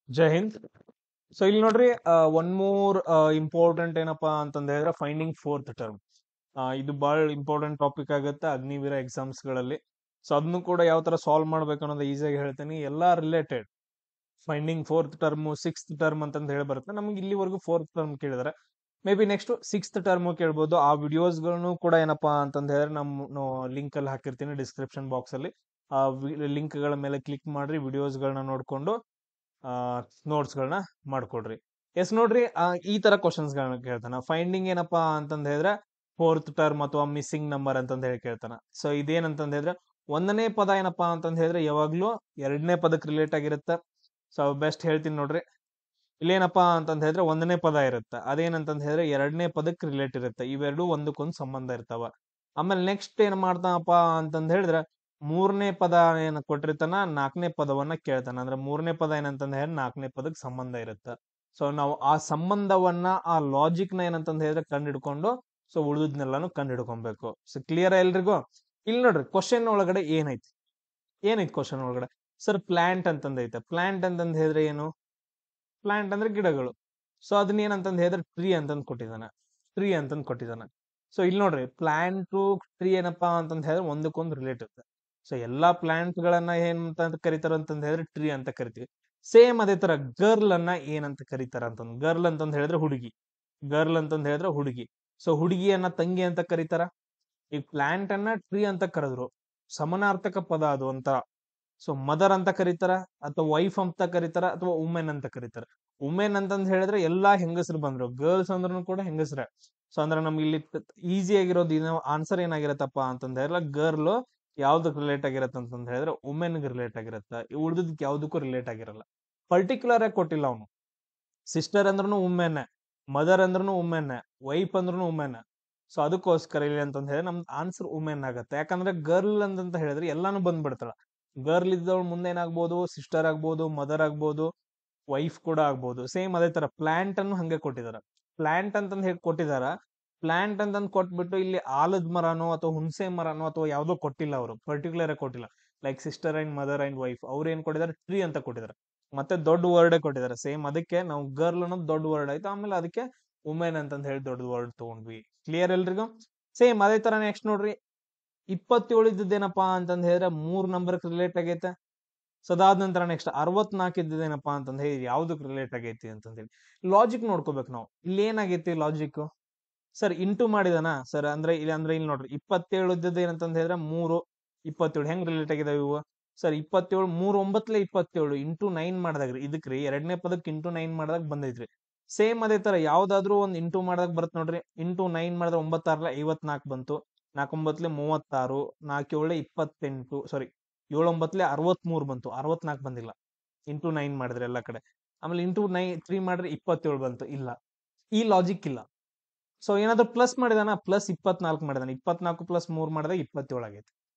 ಜೈ Hind. So ಇಲ್ಲಿ ನೋಡ್ರಿ, one more important ಏನಪ್ಪಾ ಅಂತಂದ ಹೇಳಿದ್ರೆ ಫೈಂಡಿಂಗ್ ಫೋರ್ತ್ ಟರ್ಮ್. ಇದು ಬಹಳ ಇಂಪಾರ್ಟೆಂಟ್ ಟಾಪಿಕ್ ಆಗುತ್ತೆ ಅಗ್ನಿವೀರ ಎಕ್ಸಾಮ್ಸ್ ಗಳಲ್ಲಿ. ಸೊ ಅದನ್ನು ಕೂಡ ಯಾವ ತರ ಸಾಲ್ವ್ ಮಾಡ್ಬೇಕು ಅನ್ನೋದು ಈಸಿಯಾಗಿ ಹೇಳ್ತೀನಿ. ಎಲ್ಲಾ related finding fourth term, sixth term ಅಂತಂದ ಹೇಳಿ ಬರುತ್ತೆ. ನಮ್ಗೆ ಇಲ್ಲಿವರೆಗೂ ಫೋರ್ತ್ ಟರ್ಮ್ ಕೇಳಿದಾರೆ. Maybe next sixth term ಕೇಳ್ಬೋದು. ಆ ವಿಡಿಯೋಸ್ ಗಳನ್ನು ಕೂಡ ಏನಪ್ಪಾ ಅಂತಂದ ಹೇಳಿದ್ರೆ ನಮ್ಮ ಲಿಂಕ್ ಅಲ್ಲಿ ಹಾಕಿರ್ತೀನಿ ಡಿಸ್ಕ್ರಿಪ್ಷನ್ ಬಾಕ್ಸ್ ಅಲ್ಲಿ. ಆ ಲಿಂಕ್ ಗಳ ಮೇಲೆ ಕ್ಲಿಕ್ ಮಾಡ್ರಿ, ವಿಡಿಯೋಸ್ ಗಳನ್ನ ನೋಡ್ಕೊಂಡು ನೋಟ್ಸ್ ಗಳನ್ನ ಮಾಡ್ಕೊಡ್ರಿ. ಎಸ್ ನೋಡ್ರಿ, ಈ ತರ ಕ್ವಶನ್ಸ್ ಗಳನ್ನ ಕೇಳ್ತಾನ. ಫೈಂಡಿಂಗ್ ಏನಪ್ಪಾ ಅಂತಂದ ಹೇಳಿದ್ರೆ ಫೋರ್ತ್ ಟರ್ಮ್ ಅಥವಾ ಮಿಸ್ಸಿಂಗ್ ನಂಬರ್ ಅಂತಂದ ಹೇಳಿ ಕೇಳ್ತಾನ. ಸೊ ಇದೇನಂತಂದ ಹೇಳಿದ್ರೆ ಒಂದನೇ ಪದ ಏನಪ್ಪಾ ಅಂತಂದ ಹೇಳಿದ್ರೆ ಯಾವಾಗ್ಲೂ ಎರಡನೇ ಪದಕ್ಕೆ ರಿಲೇಟ್ ಆಗಿರುತ್ತೆ. ಸೊ ಬೆಸ್ಟ್ ಹೇಳ್ತೀನಿ ನೋಡ್ರಿ. ಇಲ್ಲೇನಪ್ಪಾ ಅಂತಂದ ಹೇಳಿದ್ರೆ ಒಂದನೇ ಪದ ಇರುತ್ತೆ, ಅದೇನಂತಂದ ಹೇಳಿದ್ರೆ ಎರಡನೇ ಪದಕ್ಕೆ ರಿಲೇಟ್ ಇರುತ್ತೆ. ಇವೆರಡು ಒಂದಕ್ಕೊಂದು ಸಂಬಂಧ ಇರ್ತಾವ. ಆಮೇಲೆ ನೆಕ್ಸ್ಟ್ ಏನ್ ಮಾಡ್ತಾನಪ್ಪ ಅಂತಂದ ಹೇಳಿದ್ರೆ ಮೂರನೇ ಪದ ಏನ್ ಕೊಟ್ಟಿರ್ತಾನ, ನಾಲ್ಕನೇ ಪದವನ್ನ ಕೇಳ್ತಾನ. ಅಂದ್ರೆ ಮೂರನೇ ಪದ ಏನಂತಂದ ಹೇಳಿ ನಾಲ್ಕನೇ ಪದಕ್ಕೆ ಸಂಬಂಧ ಇರುತ್ತೆ. ಸೊ ನಾವು ಆ ಸಂಬಂಧವನ್ನ, ಆ ಲಾಜಿಕ್ ನ ಏನಂತಂದ ಹೇಳಿದ್ರೆ ಕಂಡು ಹಿಡ್ಕೊಂಡು ಸೊ ಉಳಿದನ್ನೆಲ್ಲಾನು ಕಂಡು ಹಿಡ್ಕೊಬೇಕು. ಸೊ ಕ್ಲಿಯರ್ ಎಲ್ರಿಗೂ? ಇಲ್ಲಿ ನೋಡ್ರಿ, ಕ್ವಶನ್ ಒಳಗಡೆ ಏನೈತಿ ಕ್ವಶನ್ ಒಳಗಡೆ? Sir plant ಅಂತಂದೈತೆ. ಪ್ಲಾಂಟ್ ಅಂತಂದ ಹೇಳಿದ್ರೆ ಏನು? ಪ್ಲಾಂಟ್ ಅಂದ್ರೆ ಗಿಡಗಳು. ಸೊ ಅದನ್ನ ಏನಂತಂದ್ ಹೇಳಿದ್ರೆ ಟ್ರೀ ಅಂತಂದ್ ಕೊಟ್ಟಿದಾನ. ಸೊ ಇಲ್ಲಿ ನೋಡ್ರಿ, ಪ್ಲಾಂಟ್ ಟ್ರೀ ಏನಪ್ಪಾ ಅಂತಂದ್ ಹೇಳಿದ್ರೆ ಒಂದಕ್ಕೊಂದು ರಿಲೇಟ್ ಇರುತ್ತೆ. ಸೊ ಎಲ್ಲಾ ಪ್ಲಾಂಟ್ ಗಳನ್ನ ಏನ್ ಅಂತ ಕರಿತಾರ ಅಂತಂದ್ ಹೇಳಿದ್ರೆ ಟ್ರೀ ಅಂತ ಕರಿತೀವಿ. ಸೇಮ್ ಅದೇ ತರ ಗರ್ಲ್ ಅನ್ನ ಏನಂತ ಕರೀತಾರ ಅಂತಂದ್, ಗರ್ಲ್ ಅಂತಂದ್ ಹೇಳಿದ್ರೆ ಹುಡುಗಿ. ಗರ್ಲ್ ಅಂತಂದ್ ಹೇಳಿದ್ರೆ ಹುಡುಗಿ. ಸೊ ಹುಡುಗಿಯನ್ನ ತಂಗಿ ಅಂತ ಕರೀತಾರ. ಈ ಪ್ಲಾಂಟ್ ಅನ್ನ ಟ್ರೀ ಅಂತ ಕರೆದ್ರು, ಸಮಾನಾರ್ಥಕ ಪದ ಅದು ಅಂತ. ಸೊ ಮದರ್ ಅಂತ ಕರೀತಾರ, ಅಥವಾ ವೈಫ್ ಅಂತ ಕರೀತಾರ, ಅಥವಾ ವುಮೆನ್ ಅಂತ ಕರೀತಾರ. ವುಮೆನ್ ಅಂತಂದ್ ಹೇಳಿದ್ರೆ ಎಲ್ಲಾ ಹೆಂಗಸರು ಬಂದ್ರು, ಗರ್ಲ್ಸ್ ಅಂದ್ರೂ ಕೂಡ ಹೆಂಗಸ್ರೆ. ಸೊ ಅಂದ್ರೆ ನಮ್ಗೆ ಇಲ್ಲಿ ಈಸಿ ಆಗಿರೋದು ಆನ್ಸರ್ ಏನಾಗಿರತ್ತಪ್ಪ ಅಂತಂದ ಹೇಳಿದ್ರೆ ಗರ್ಲ್ ಯಾವ್ದಕ್ ರಿಲೇಟ್ ಆಗಿರತ್ತ ಅಂತಂದ ಹೇಳಿದ್ರೆ ವುಮೆನ್ ರಿಲೇಟ್ ಆಗಿರತ್ತ. ಉಳಿದಕ್ಕೆ ಯಾವ್ದಕ್ಕೂ ರಿಲೇಟ್ ಆಗಿರಲ್ಲ. ಪರ್ಟಿಕ್ಯುಲರ್ ಆಗಿ ಕೊಟ್ಟಿಲ್ಲ ಅವನು. ಸಿಸ್ಟರ್ ಅಂದ್ರೂ ವುಮೆನ್, ಮದರ್ ಅಂದ್ರೂ ವುಮೆನ್, ವೈಫ್ ಅಂದ್ರೂ ವುಮೆನ್. ಸೊ ಅದಕ್ಕೋಸ್ಕರ ಇಲ್ಲಿ ಅಂತಂದ ಹೇಳಿ ನಮ್ದು ಆನ್ಸರ್ ವುಮೆನ್ ಆಗತ್ತೆ. ಯಾಕಂದ್ರೆ ಗರ್ಲ್ ಅಂತ ಹೇಳಿದ್ರೆ ಎಲ್ಲಾನು ಬಂದ್ಬಿಡ್ತಾಳ. ಗರ್ಲ್ ಇದ್ದವಳು ಮುಂದೆ ಏನಾಗ್ಬೋದು, ಸಿಸ್ಟರ್ ಆಗ್ಬೋದು, ಮದರ್ ಆಗ್ಬೋದು, ವೈಫ್ ಕೂಡ ಆಗ್ಬೋದು. ಸೇಮ್ ಅದೇ ತರ ಪ್ಲಾಂಟ್ ಅನ್ನು ಹಂಗೆ ಕೊಟ್ಟಿದಾರ. ಪ್ಲಾಂಟ್ ಅಂತಂದ್ ಹೇಳಿ ಕೊಟ್ಟಿದಾರ. ಪ್ಲಾಂಟ್ ಅಂತಂದ್ ಕೊಟ್ಬಿಟ್ಟು ಇಲ್ಲಿ ಆಲದ ಮರನೋ ಅಥವಾ ಹುಣಸೆ ಮರನೋ ಅಥವಾ ಯಾವ್ದೋ ಕೊಟ್ಟಿಲ್ಲ, ಅವರು ಪರ್ಟಿಕ್ಯುಲರ್ ಆಗಿ ಕೊಟ್ಟಿಲ್ಲ. Like sister and mother and wife ಅವ್ರು ಏನ್ ಕೊಟ್ಟಿದ್ದಾರೆ, ಟ್ರೀ ಅಂತ ಕೊಟ್ಟಿದ್ದಾರೆ. ಮತ್ತೆ ದೊಡ್ಡ ವರ್ಡ್ ಕೊಟ್ಟಿದ್ದಾರೆ. ಸೇಮ್ ಅದಕ್ಕೆ ನಾವು ಗರ್ಲ್ ಅನ್ನೋದು ದೊಡ್ಡ ವರ್ಡ್ ಆಯ್ತು, ಆಮೇಲೆ ಅದಕ್ಕೆ ವುಮೆನ್ ಅಂತಂದ್ ಹೇಳಿ ದೊಡ್ಡ ವರ್ಡ್ ತಗೊಂಡ್ವಿ. ಕ್ಲಿಯರ್ ಎಲ್ರಿಗೂ? ಸೇಮ್ ಅದೇ ತರ ನೆಕ್ಸ್ಟ್ ನೋಡ್ರಿ, 27 ಇದ್ದೇನಪ್ಪಾ ಅಂತಂದ್ ಹೇಳಿದ್ರೆ 3 ನಂಬರ್ ರಿಲೇಟ್ ಆಗೈತೆ. ಸೊ ಅದಾದ ನಂತರ ನೆಕ್ಸ್ಟ್ 64 ಇದ್ದೇನಪ್ಪಾ ಅಂತಂದ್ ಹೇಳಿ ಯಾವ್ದಕ್ ರಿಲೇಟ್ ಆಗೈತಿ ಅಂತಂದ್ ಹೇಳಿ ಲಾಜಿಕ್ ನೋಡ್ಕೋಬೇಕು ನಾವು. ಇಲ್ಲಿ ಏನಾಗೈತಿ ಲಾಜಿಕ್? ಸರ್ ಇಂಟು ಮಾಡಿದಾನ ಸರ್, ಇಲ್ಲಿ ನೋಡ್ರಿ 27 ಇದ್ದದ್ದು ಏನಂತಂದ್ ಹೇಳಿದ್ರೆ 3 27 ಹೆಂಗ್ ರಿಲೇಟ್ ಆಗಿದಾವೆ ಇವು? ಸರ್ 27 3 9 27 ಇಂಟು 9 ಮಾಡಿದಾಗ್ರಿ, ಇದಕ್ರಿ ಎರಡನೇ ಪದಕ್ಕೆ ಇಂಟು 9 ಮಾಡಿದಾಗ ಬಂದೈತ್ರಿ. ಸೇಮ್ ಅದೇ ತರ ಯಾವ್ದಾದ್ರು ಒಂದ್ ಇಂಟು ಮಾಡಿದಾಗ ಬರುತ್ತೆ ನೋಡ್ರಿ. ಇಂಟು 9 ಮಾಡಿದ್ರೆ 9 54 ಬಂತು, 4 9 36, 4 7 28, ಸಾರಿ 7 9 63 ಬಂತು, 64 ಬಂದಿಲ್ಲ. ಇಂಟು 9 ಮಾಡಿದ್ರೆ ಎಲ್ಲ ಕಡೆ. ಆಮೇಲೆ ಇಂಟು 3 ಮಾಡ್ರೆ 27 ಬಂತು, ಇಲ್ಲ. ಈ ಲಾಜಿಕ್ ಇಲ್ಲ. ಸೊ ಏನಾದ್ರು ಪ್ಲಸ್ ಮಾಡಿದಾನ, ಪ್ಲಸ್ 24 ಮಾಡಿದಾನೆ, 24 ಪ್ಲಸ್ 3 ಮಾಡಿದಾಗ 27 ಆಗೈತೆ.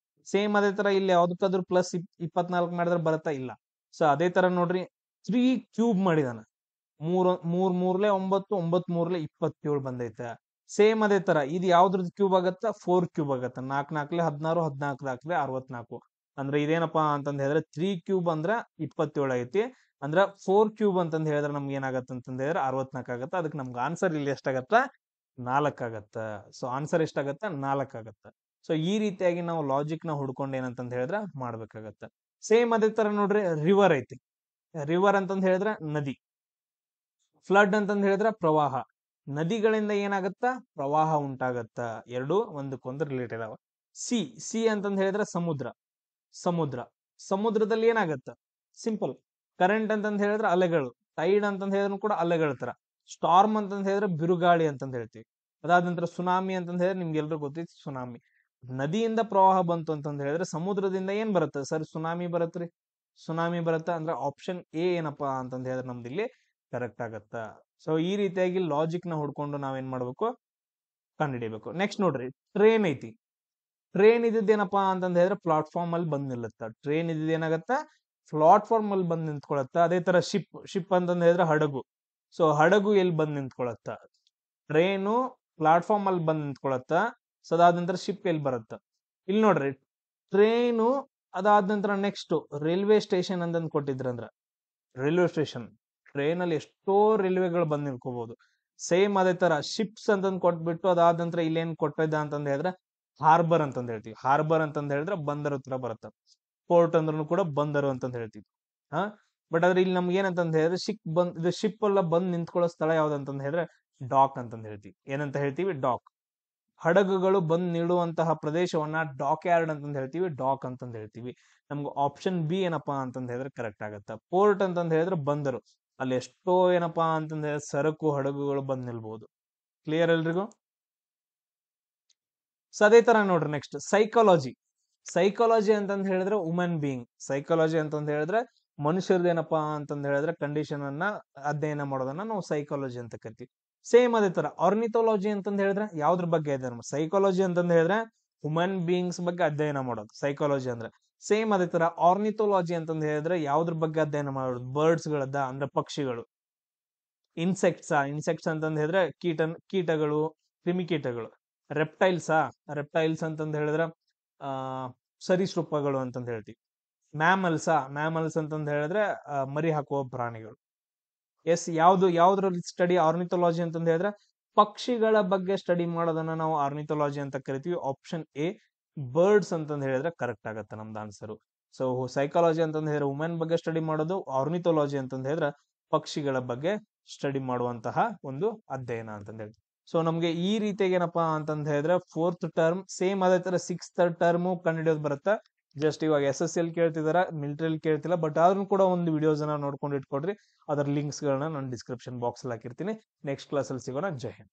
ಸೇಮ್ ಅದೇ ತರ ಇಲ್ಲಿ ಯಾವ್ದಕ್ಕಾದ್ರೂ ಪ್ಲಸ್ 24 ಮಾಡಿದ್ರೆ ಬರುತ್ತಾ? ಇಲ್ಲ. ಸೊ ಅದೇ ತರ ನೋಡ್ರಿ, 3 ಕ್ಯೂಬ್ ಮಾಡಿದಾನ. 3 3 3 9, 9 3 27 ಬಂದೈತೆ. ಸೇಮ್ ಅದೇ ತರ ಇದು ಯಾವ್ದ್ರದ್ದು ಕ್ಯೂಬ್ ಆಗತ್ತ? 4 ಕ್ಯೂಬ್ ಆಗತ್ತ. 4 4 16, 14 4 64. ಅಂದ್ರೆ ಇದೇನಪ್ಪಾ ಅಂತಂದ್ ಹೇಳಿದ್ರೆ 3 ಕ್ಯೂಬ್ ಅಂದ್ರ 27 ಐತಿ. ಅಂದ್ರ 4 ಕ್ಯೂಬ್ ಅಂತಂದ್ ಹೇಳಿದ್ರೆ ನಮ್ಗೆ ಏನಾಗತ್ತ ಅಂತಂದ್ ಹೇಳಿದ್ರೆ 64 ಆಗತ್ತ. ಅದಕ್ಕೆ ನಮ್ಗೆ ಆನ್ಸರ್ ಇಲ್ಲಿ ಎಷ್ಟಾಗತ್ತ? 4 ಆಗತ್ತ. ಸೊ ಆನ್ಸರ್ ಎಷ್ಟಾಗತ್ತ? 4 ಆಗತ್ತ. ಸೊ ಈ ರೀತಿಯಾಗಿ ನಾವು ಲಾಜಿಕ್ ನ ಹುಡ್ಕೊಂಡು ಏನಂತಂದ್ ಹೇಳಿದ್ರೆ ಮಾಡ್ಬೇಕಾಗತ್ತ. ಸೇಮ್ ಅದೇ ತರ ನೋಡ್ರಿ, ರಿವರ್ ಐತಿ. ರಿವರ್ ಅಂತಂದ್ ಹೇಳಿದ್ರೆ ನದಿ. ಫ್ಲಡ್ ಅಂತಂದ್ ಹೇಳಿದ್ರೆ ಪ್ರವಾಹ. ನದಿಗಳಿಂದ ಏನಾಗತ್ತ? ಪ್ರವಾಹ ಉಂಟಾಗತ್ತ. ಎರಡು ಒಂದಕ್ಕೊಂದು ರಿಲೇಟ್ ಇದಾವ. ಸಿ ಅಂತಂದ್ ಹೇಳಿದ್ರೆ ಸಮುದ್ರ. ಸಮುದ್ರ ಸಮುದ್ರದಲ್ಲಿ ಏನಾಗತ್ತ? ಸಿಂಪಲ್. ಕರೆಂಟ್ ಅಂತಂದ್ ಹೇಳಿದ್ರೆ ಅಲೆಗಳು. ಟೈಡ್ ಅಂತಂದ್ ಹೇಳಿದ್ರು ಕೂಡ ಅಲೆಗಳ ತರ. ಸ್ಟಾರ್ಮ್ ಅಂತಂದ್ ಹೇಳಿದ್ರೆ ಬಿರುಗಾಳಿ ಅಂತಂದ್ ಹೇಳ್ತೀವಿ. ಅದಾದ ನಂತರ ಸುನಾಮಿ ಅಂತಂದ್ ಹೇಳಿದ್ರೆ ನಿಮ್ಗೆ ಎಲ್ರಿಗೂ ಗೊತ್ತೈತಿ ಸುನಾಮಿ. ನದಿಯಿಂದ ಪ್ರವಾಹ ಬಂತು ಅಂತಂದ್ ಹೇಳಿದ್ರೆ ಸಮುದ್ರದಿಂದ ಏನ್ ಬರುತ್ತೆ ಸರ್? ಸುನಾಮಿ ಬರತ್ರಿ. ಸುನಾಮಿ ಬರುತ್ತಾ? ಅಂದ್ರೆ ಆಪ್ಷನ್ ಎ ಏನಪ್ಪಾ ಅಂತಂದ್ ಹೇಳಿದ್ರೆ ನಮ್ದು ಇಲ್ಲಿ ಕರೆಕ್ಟ್ ಆಗತ್ತ. ಸೊ ಈ ರೀತಿಯಾಗಿ ಲಾಜಿಕ್ ನ ಹುಡ್ಕೊಂಡು ನಾವೇನ್ ಮಾಡ್ಬೇಕು? ಕಂಡುಹಿಡಿಬೇಕು. ನೆಕ್ಸ್ಟ್ ನೋಡ್ರಿ, ಟ್ರೈನ್ ಐತಿ. ಟ್ರೈನ್ ಇದ್ದೇನಪ್ಪಾ ಅಂತಂದ್ ಹೇಳಿದ್ರೆ ಪ್ಲಾಟ್ಫಾರ್ಮ್ ಅಲ್ಲಿ ಬಂದ್ ನಿಲ್ಲುತ್ತ. ಟ್ರೈನ್ ಏನಾಗತ್ತ? ಪ್ಲಾಟ್ಫಾರ್ಮ್ ಅಲ್ಲಿ ಬಂದ್ ನಿಂತ್ಕೊಳತ್ತ. ಅದೇ ತರ ಶಿಪ್ ಅಂತಂದ್ ಹೇಳಿದ್ರೆ ಹಡಗು. ಸೊ ಹಡಗು ಎಲ್ಲಿ ಬಂದ್ ನಿಂತ್ಕೊಳತ್ತ? ಟ್ರೈನು ಪ್ಲಾಟ್ಫಾರ್ಮ್ ಅಲ್ಲಿ ಬಂದ್ ನಿಂತ್ಕೊಳತ್ತ. ಸೊ ಅದಾದ ನಂತರ ಶಿಪ್ ಎಲ್ಲಿ ಬರುತ್ತ? ಇಲ್ಲಿ ನೋಡ್ರಿ, ಟ್ರೈನು ಅದಾದ ನಂತರ ನೆಕ್ಸ್ಟ್ ರೈಲ್ವೆ ಸ್ಟೇಷನ್ ಅಂತಂದ್ ಕೊಟ್ಟಿದ್ರಂದ್ರ ರೈಲ್ವೆ ಸ್ಟೇಷನ್, ಟ್ರೈನ್ ಅಲ್ಲಿ ಎಷ್ಟೋ ರೈಲ್ವೆಗಳು ಬಂದ್ ನಿಂತ್ಕೋಬಹುದು. ಸೇಮ್ ಅದೇ ತರ ಶಿಪ್ಸ್ ಅಂತಂದ್ ಕೊಟ್ಬಿಟ್ಟು ಅದಾದ ನಂತರ ಇಲ್ಲೇನ್ ಕೊಟ್ಟಿದ್ದ ಅಂತಂದ್ ಹೇಳಿದ್ರೆ ಹಾರ್ಬರ್ ಅಂತಂದ್ ಹೇಳ್ತೀವಿ. ಹಾರ್ಬರ್ ಅಂತಂದ್ ಹೇಳಿದ್ರೆ ಬಂದರು ತರ ಬರುತ್ತೆ. ಪೋರ್ಟ್ ಅಂದ್ರೂ ಕೂಡ ಬಂದರು ಅಂತಂದ್ ಹೇಳ್ತೀವಿ. ಹಾ, ಬಟ್ ಆದ್ರೆ ಇಲ್ಲಿ ನಮ್ಗೆ ಏನಂತಂದ್ ಹೇಳಿದ್ರೆ ಇದು ಶಿಪ್ ಎಲ್ಲ ಬಂದ್ ನಿಂತ್ಕೊಳ್ಳೋ ಸ್ಥಳ ಯಾವ್ದಂತಂದ್ ಹೇಳಿದ್ರೆ ಡಾಕ್ ಅಂತಂದ್ ಹೇಳ್ತೀವಿ. ಏನಂತ ಹೇಳ್ತೀವಿ? ಡಾಕ್. ಹಡಗುಗಳು ಬಂದ್ ನಿಲ್ಲುವಂತಹ ಪ್ರದೇಶವನ್ನ ಡಾಕ್ ಯಾರ್ಡ್ ಅಂತಂದ್ ಹೇಳ್ತೀವಿ, ಡಾಕ್ ಅಂತಂದ್ ಹೇಳ್ತೀವಿ. ನಮ್ಗೆ ಆಪ್ಷನ್ ಬಿ ಏನಪ್ಪಾ ಅಂತಂದ್ ಹೇಳಿದ್ರೆ ಕರೆಕ್ಟ್ ಆಗತ್ತ. ಪೋರ್ಟ್ ಅಂತಂದ್ ಹೇಳಿದ್ರೆ ಬಂದರು, ಅಲ್ಲಿ ಎಷ್ಟೋ ಏನಪ್ಪಾ ಅಂತಂದ್ ಹೇಳಿದ್ರೆ ಸರಕು ಹಡಗುಗಳು ಬಂದ್ ನಿಲ್ಬಹುದು. ಕ್ಲಿಯರ್ ಎಲ್ರಿಗೂ? ಸೊ ಅದೇ ತರ ನೋಡ್ರಿ, ನೆಕ್ಸ್ಟ್ ಸೈಕಾಲಜಿ. ಸೈಕಾಲಜಿ ಅಂತಂದ್ ಹೇಳಿದ್ರೆ ವುಮನ್ ಬೀಯಿಂಗ್. ಸೈಕಾಲಜಿ ಅಂತಂದ್ ಹೇಳಿದ್ರೆ ಮನುಷ್ಯರದೇನಪ್ಪಾ ಅಂತಂದ್ ಹೇಳಿದ್ರೆ ಕಂಡೀಷನ್ ಅನ್ನ ಅಧ್ಯಯನ ಮಾಡೋದನ್ನ ನಾವು ಸೈಕಾಲಜಿ ಅಂತ ಕರಿತೀವಿ. ಸೇಮ್ ಅದೇ ತರ ಆರ್ನಿಥಾಲಜಿ ಅಂತಂದ್ ಹೇಳಿದ್ರೆ ಯಾವ್ದ್ರ ಬಗ್ಗೆ ಇದೆ? ಸೈಕಾಲಜಿ ಅಂತಂದ್ ಹೇಳಿದ್ರೆ ಹ್ಯೂಮನ್ ಬೀಯಿಂಗ್ಸ್ ಬಗ್ಗೆ ಅಧ್ಯಯನ ಮಾಡೋದು ಸೈಕಾಲಜಿ ಅಂದ್ರೆ. ಸೇಮ್ ಅದೇ ತರ ಆರ್ನಿಥಾಲಜಿ ಅಂತಂದ್ ಹೇಳಿದ್ರೆ ಯಾವ್ದ್ರ ಬಗ್ಗೆ ಅಧ್ಯಯನ ಮಾಡೋದು? ಬರ್ಡ್ಸ್ ಗಳದ್ದ, ಅಂದ್ರೆ ಪಕ್ಷಿಗಳು. ಇನ್ಸೆಕ್ಟ್ಸ್ ಅಂತಂದ್ ಹೇಳಿದ್ರೆ ಕೀಟಗಳು, ಕ್ರಿಮಿಕೀಟಗಳು. ರೆಪ್ಟೈಲ್ಸ್ ಅಂತಂದ್ ಹೇಳಿದ್ರೆ ಆ ಸರೀಸೃಪಗಳು ಅಂತಂದ್ ಹೇಳ್ತೀವಿ. ಮ್ಯಾಮಲ್ಸ್ ಅಂತಂದ್ ಹೇಳಿದ್ರೆ ಮರಿ ಹಾಕುವ ಪ್ರಾಣಿಗಳು. ಎಸ್, ಯಾವ್ದ್ರಲ್ಲಿ ಸ್ಟಡಿ ಆರ್ನಿಥಾಲಜಿ ಅಂತಂದ್ ಹೇಳಿದ್ರೆ ಪಕ್ಷಿಗಳ ಬಗ್ಗೆ ಸ್ಟಡಿ ಮಾಡೋದನ್ನ ನಾವು ಆರ್ನಿಥಾಲಜಿ ಅಂತ ಕರಿತೀವಿ. ಆಪ್ಷನ್ ಎ ಬರ್ಡ್ಸ್ ಅಂತಂದ್ ಹೇಳಿದ್ರೆ ಕರೆಕ್ಟ್ ಆಗತ್ತೆ ನಮ್ದು ಆನ್ಸರ್. ಸೊ ಸೈಕಾಲಜಿ ಅಂತಂದ್ ಹೇಳಿದ್ರೆ ವುಮೆನ್ ಬಗ್ಗೆ ಸ್ಟಡಿ ಮಾಡೋದು, ಆರ್ನಿಥಾಲಜಿ ಅಂತಂದ್ ಹೇಳಿದ್ರೆ ಪಕ್ಷಿಗಳ ಬಗ್ಗೆ ಸ್ಟಡಿ ಮಾಡುವಂತಹ ಒಂದು ಅಧ್ಯಯನ ಅಂತಂದ್ ಹೇಳಿ. ಸೊ ನಮ್ಗೆ ಈ ರೀತಿಯಾಗಿ ಏನಪ್ಪಾ ಅಂತಂದ್ ಹೇಳಿದ್ರೆ 4th ಟರ್ಮ್ ಸೇಮ್ ಅದೇ ತರ 6th ಟರ್ಮ್ ಕಂಡುಹಿಡಿಯೋದು ಬರುತ್ತೆ. ಜಸ್ಟ್ ಇವಾಗ SSL ಕೇಳ್ತಿದಾರ, ಮಿಲಿಟರಿ ಕೇಳ್ತಿಲ್ಲ. ಬಟ್ ಆದ್ರೂ ಕೂಡ ಒಂದು ವಿಡಿಯೋಸ್ ನೋಡ್ಕೊಂಡು ಇಟ್ಕೊಡ್ರಿ. ಅದರ ಲಿಂಕ್ಸ್ ಗಳನ್ನ ನಾನು ಡಿಸ್ಕ್ರಿಪ್ಷನ್ ಬಾಕ್ಸ್ ಅಲ್ಲಿ ಹಾಕಿರ್ತೀನಿ. ನೆಕ್ಸ್ಟ್ ಕ್ಲಾಸ್ ಅಲ್ಲಿ ಸಿಗೋಣ. ಜೈ ಹಿಂದ್.